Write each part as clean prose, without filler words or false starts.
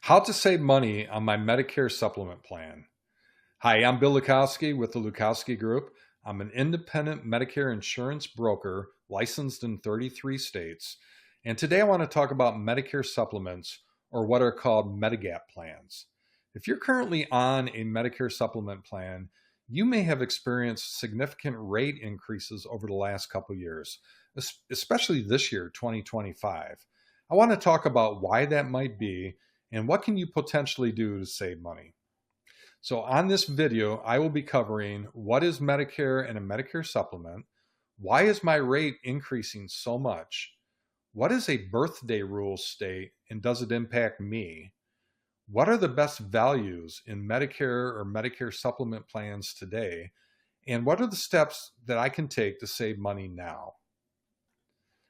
How to save money on my Medicare supplement plan. Hi, I'm Bill Lukowski with the Lukowski Group. I'm an independent Medicare insurance broker licensed in 33 states. And today I want to talk about Medicare supplements, or what are called Medigap plans. If you're currently on a Medicare supplement plan, you may have experienced significant rate increases over the last couple of years, especially this year, 2025. I want to talk about why that might be and what can you potentially do to save money. So on this video, I will be covering what is Medicare and a Medicare supplement, why is my rate increasing so much, what is a birthday rule state and does it impact me, what are the best values in Medicare or Medicare supplement plans today, and what are the steps that I can take to save money now.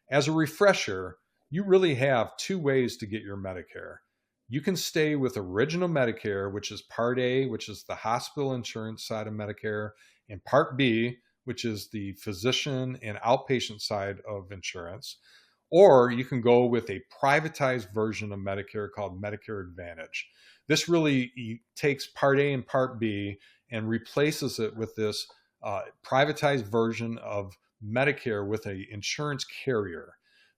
As a refresher, you really have two ways to get your Medicare. You can stay with original Medicare, which is Part A, which is the hospital insurance side of Medicare, and Part B, which is the physician and outpatient side of insurance. Or you can go with a privatized version of Medicare called Medicare Advantage. This really takes Part A and Part B and replaces it with this privatized version of Medicare with an insurance carrier.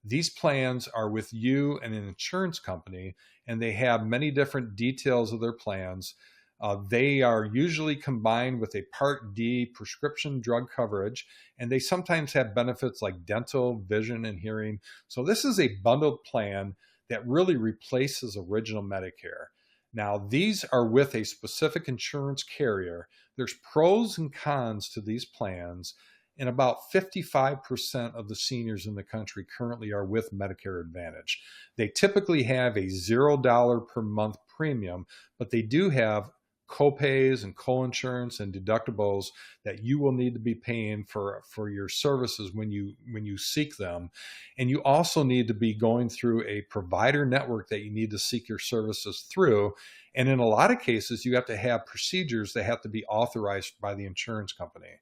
These plans are with you and an insurance company, and they have many different details of their plans. They are usually combined with a Part D prescription drug coverage, and they sometimes have benefits like dental, vision, and hearing. So this is a bundled plan that really replaces original Medicare. Now, these are with a specific insurance carrier. There's pros and cons to these plans, and about 55% of the seniors in the country currently are with Medicare Advantage. They typically have a $0 per month premium, but they do have copays and co-insurance and deductibles that you will need to be paying for your services when you seek them. And you also need to be going through a provider network that you need to seek your services through. And in a lot of cases, you have to have procedures that have to be authorized by the insurance company.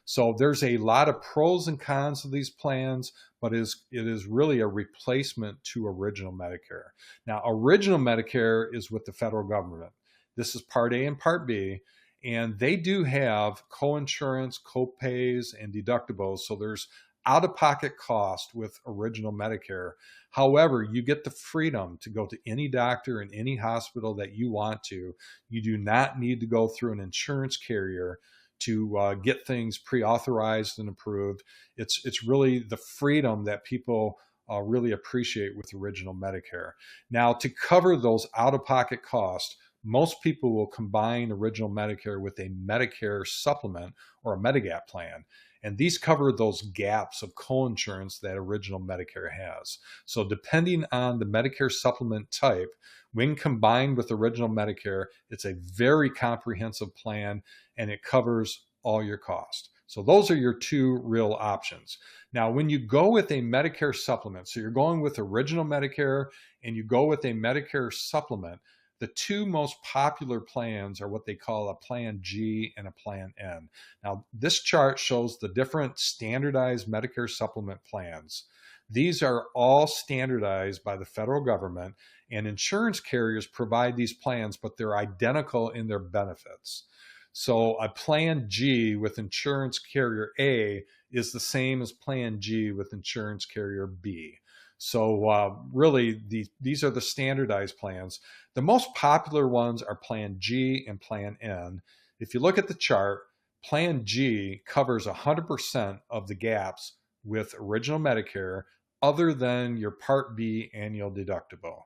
So there's a lot of pros and cons of these plans, but it is really a replacement to original Medicare. Now, original Medicare is with the federal government. This is Part A and Part B, and they do have co-insurance, co-pays, and deductibles. So there's out-of-pocket cost with original Medicare. However, you get the freedom to go to any doctor in any hospital that you want to. You do not need to go through an insurance carrier to get things pre-authorized and approved. It's really the freedom that people really appreciate with original Medicare. Now, to cover those out-of-pocket costs, most people will combine original Medicare with a Medicare supplement or a Medigap plan. And these cover those gaps of coinsurance that original Medicare has. So depending on the Medicare supplement type, when combined with original Medicare, it's a very comprehensive plan and it covers all your costs. So those are your two real options. Now, when you go with a Medicare supplement, so you're going with original Medicare and you go with a Medicare supplement, the two most popular plans are what they call a Plan G and a Plan N. Now, this chart shows the different standardized Medicare supplement plans. These are all standardized by the federal government, and insurance carriers provide these plans, but they're identical in their benefits. So a Plan G with insurance carrier A is the same as Plan G with insurance carrier B. So really, these are the standardized plans. The most popular ones are Plan G and Plan N. If you look at the chart, Plan G covers 100% of the gaps with original Medicare other than your Part B annual deductible.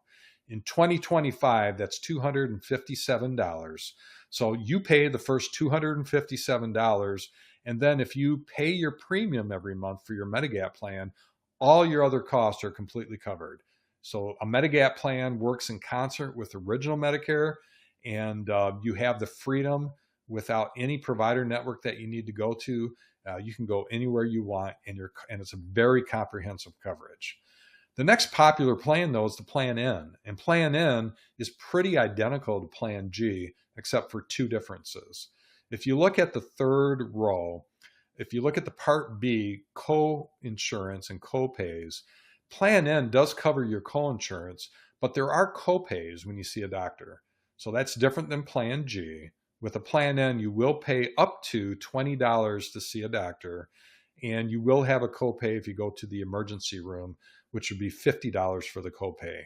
In 2025, that's $257. So you pay the first $257, and then if you pay your premium every month for your Medigap plan, all your other costs are completely covered. So a Medigap plan works in concert with original Medicare, and you have the freedom without any provider network that you need to go to. You can go anywhere you want, and it's a very comprehensive coverage. The next popular plan, though, is the Plan N. And Plan N is pretty identical to Plan G, except for two differences. If you look at the third row, if you look at the Part B, co-insurance and co-pays, Plan N does cover your co-insurance, but there are copays when you see a doctor. So that's different than Plan G. With a Plan N, you will pay up to $20 to see a doctor, and you will have a copay if you go to the emergency room, which would be $50 for the copay.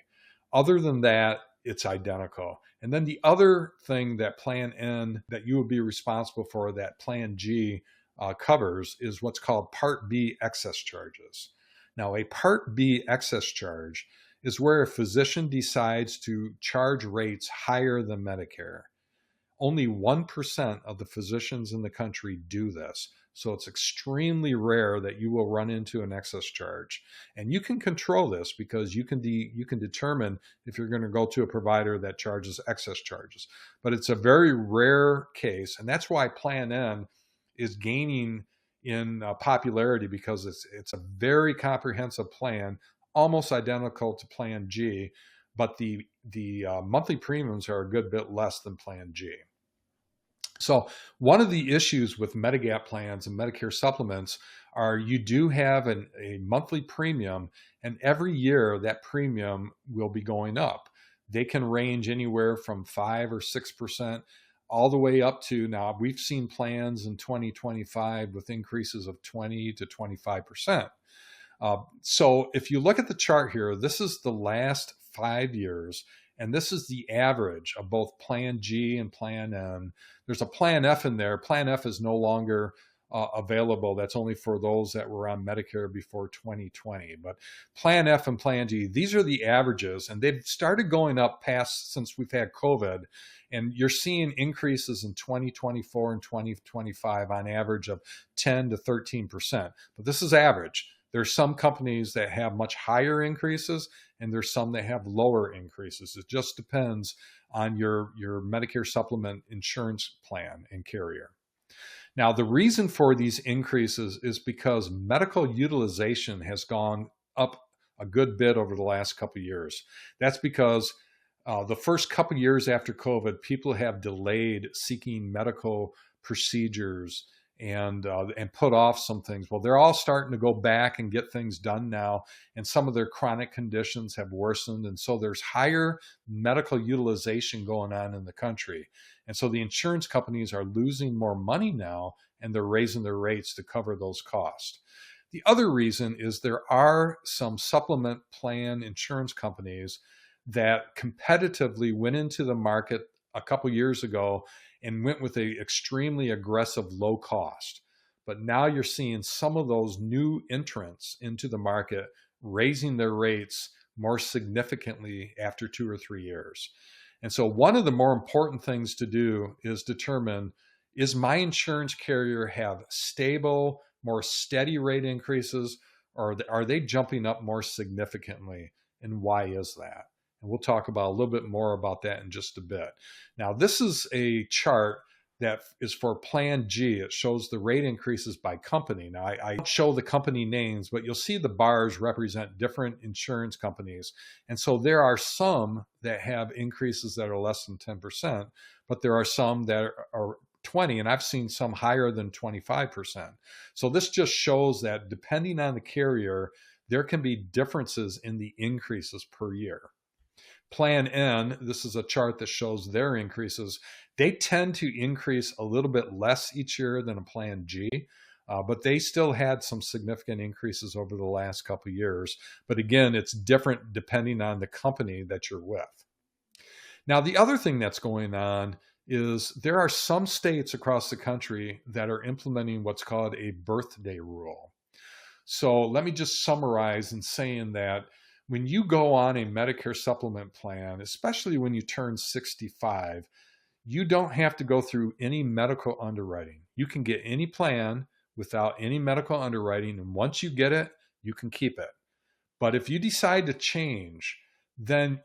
Other than that, it's identical. And then the other thing that Plan N that you would be responsible for that Plan G covers is what's called Part B excess charges. Now, a Part B excess charge is where a physician decides to charge rates higher than Medicare. Only 1% of the physicians in the country do this. So it's extremely rare that you will run into an excess charge. And you can control this because you can determine if you're going to go to a provider that charges excess charges. But it's a very rare case. And that's why Plan N is gaining in popularity, because it's a very comprehensive plan, almost identical to Plan G, but the monthly premiums are a good bit less than Plan G. So one of the issues with Medigap plans and Medicare supplements are you do have a monthly premium, and every year that premium will be going up. They can range anywhere from 5 or 6% all the way up to, now we've seen plans in 2025 with increases of 20 to 25%. So if you look at the chart here, this is the last 5 years, and this is the average of both Plan G and Plan N. There's a Plan F in there. Plan F is no longer available. That's only for those that were on Medicare before 2020. But Plan F and Plan G, these are the averages, and they've started going up past since we've had COVID. And you're seeing increases in 2024 and 2025 on average of 10 to 13%. But this is average. There's some companies that have much higher increases, and there's some that have lower increases. It just depends on your Medicare Supplement insurance plan and carrier. Now, the reason for these increases is because medical utilization has gone up a good bit over the last couple of years. That's because the first couple of years after COVID, people have delayed seeking medical procedures and put off some things. Well, they're all starting to go back and get things done now, and some of their chronic conditions have worsened, and so there's higher medical utilization going on in the country. And so the insurance companies are losing more money now, and they're raising their rates to cover those costs. The other reason is there are some supplement plan insurance companies that competitively went into the market a couple years ago and went with an extremely aggressive low cost. But now you're seeing some of those new entrants into the market raising their rates more significantly after 2 or 3 years. And so one of the more important things to do is determine, is my insurance carrier have stable, more steady rate increases, or are they jumping up more significantly? And why is that? And we'll talk about a little bit more about that in just a bit. Now, this is a chart that is for Plan G. It shows the rate increases by company. Now, I don't show the company names, but you'll see the bars represent different insurance companies. And so there are some that have increases that are less than 10%, but there are some that are 20, and I've seen some higher than 25%. So this just shows that depending on the carrier, there can be differences in the increases per year. Plan N, this is a chart that shows their increases. They tend to increase a little bit less each year than a Plan G, but they still had some significant increases over the last couple of years. But again, it's different depending on the company that you're with. Now, the other thing that's going on is there are some states across the country that are implementing what's called a birthday rule. So let me just summarize in saying that when you go on a Medicare supplement plan, especially when you turn 65, you don't have to go through any medical underwriting. You can get any plan without any medical underwriting, and once you get it, you can keep it. But if you decide to change, then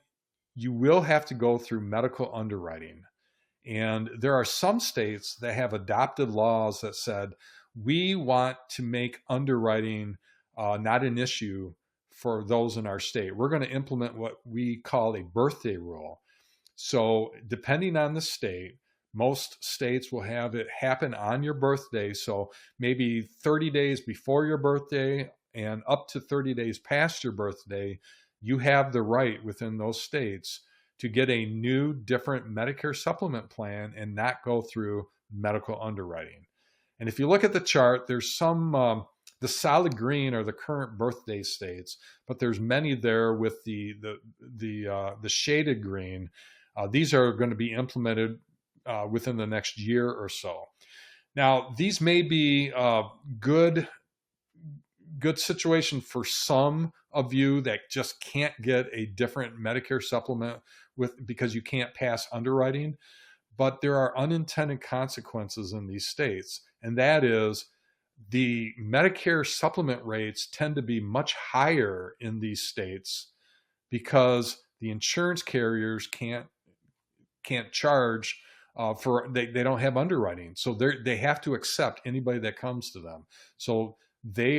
you will have to go through medical underwriting. And there are some states that have adopted laws that said, we want to make underwriting not an issue for those in our state. We're going to implement what we call a birthday rule. So depending on the state, most states will have it happen on your birthday. So maybe 30 days before your birthday and up to 30 days past your birthday, you have the right within those states to get a new, different Medicare supplement plan and not go through medical underwriting. And if you look at the chart, there's some, the solid green are the current birthday states, but there's many there with the shaded green. These are going to be implemented within the next year or so. Now, these may be good situation for some of you that just can't get a different Medicare supplement because you can't pass underwriting. But there are unintended consequences in these states, and that is the Medicare supplement rates tend to be much higher in these states because the insurance carriers can't charge they don't have underwriting, so they have to accept anybody that comes to them. So they're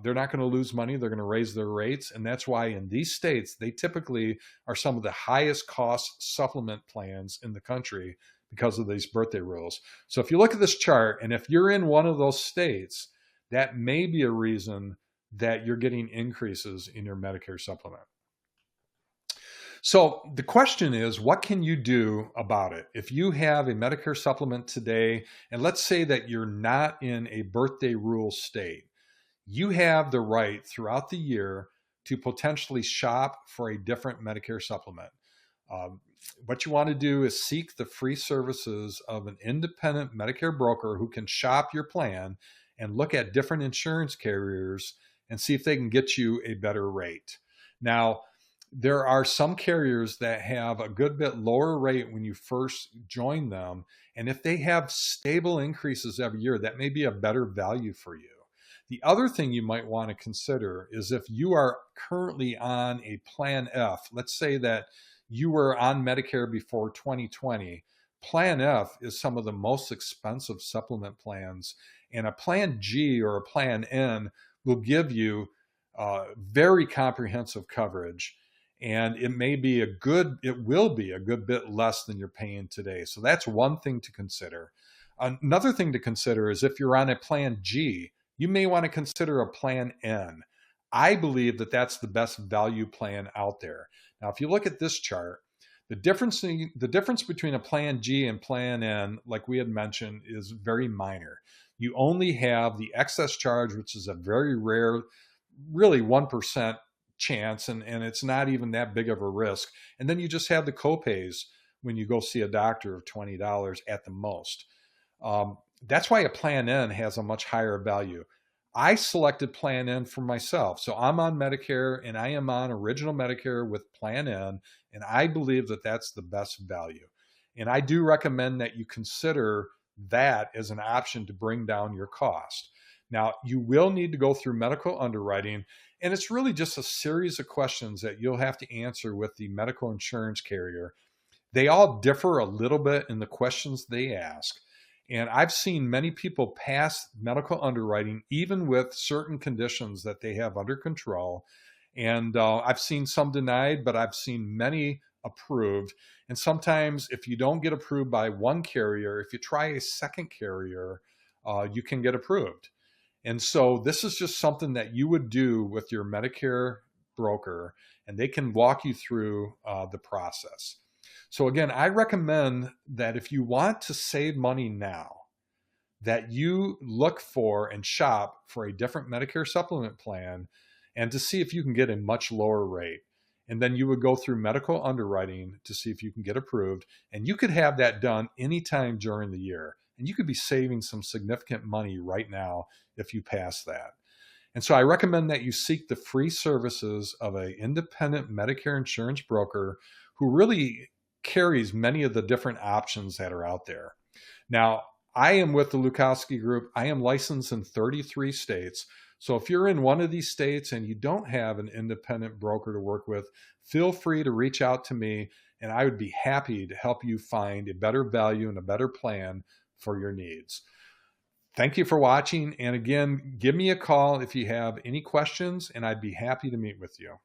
not going to lose money. They're going to raise their rates, and that's why in these states they typically are some of the highest cost supplement plans in the country because of these birthday rules. So if you look at this chart, and if you're in one of those states, that may be a reason that you're getting increases in your Medicare supplement. So the question is, what can you do about it? If you have a Medicare supplement today, and let's say that you're not in a birthday rule state, you have the right throughout the year to potentially shop for a different Medicare supplement. What you want to do is seek the free services of an independent Medicare broker who can shop your plan and look at different insurance carriers and see if they can get you a better rate. Now, there are some carriers that have a good bit lower rate when you first join them. And if they have stable increases every year, that may be a better value for you. The other thing you might want to consider is if you are currently on a Plan F, let's say that you were on Medicare before 2020, Plan F is some of the most expensive supplement plans, and a Plan G or a Plan N will give you very comprehensive coverage, and it will be a good bit less than you're paying today. So that's one thing to consider. Another thing to consider is if you're on a Plan G, you may want to consider a Plan N. I believe that that's the best value plan out there. Now, if you look at this chart, the difference between a Plan G and Plan N, like we had mentioned, is very minor. You only have the excess charge, which is a very rare, really 1% chance, and it's not even that big of a risk. And then you just have the copays when you go see a doctor of $20 at the most. That's why a Plan N has a much higher value. I selected Plan N for myself. So I'm on Medicare, and I am on Original Medicare with Plan N, and I believe that that's the best value. And I do recommend that you consider that as an option to bring down your cost. Now, you will need to go through medical underwriting, and it's really just a series of questions that you'll have to answer with the medical insurance carrier. They all differ a little bit in the questions they ask. And I've seen many people pass medical underwriting, even with certain conditions that they have under control. And I've seen some denied, but I've seen many approved. And sometimes if you don't get approved by one carrier, if you try a second carrier, you can get approved. And so this is just something that you would do with your Medicare broker, and they can walk you through the process. So again, I recommend that if you want to save money now, that you look for and shop for a different Medicare supplement plan and to see if you can get a much lower rate. And then you would go through medical underwriting to see if you can get approved. And you could have that done anytime during the year. And you could be saving some significant money right now if you pass that. And so I recommend that you seek the free services of an independent Medicare insurance broker who really carries many of the different options that are out there. Now, I am with the Lukowski Group. I am licensed in 33 states. So if you're in one of these states and you don't have an independent broker to work with, feel free to reach out to me, and I would be happy to help you find a better value and a better plan for your needs. Thank you for watching. And again, give me a call if you have any questions, and I'd be happy to meet with you.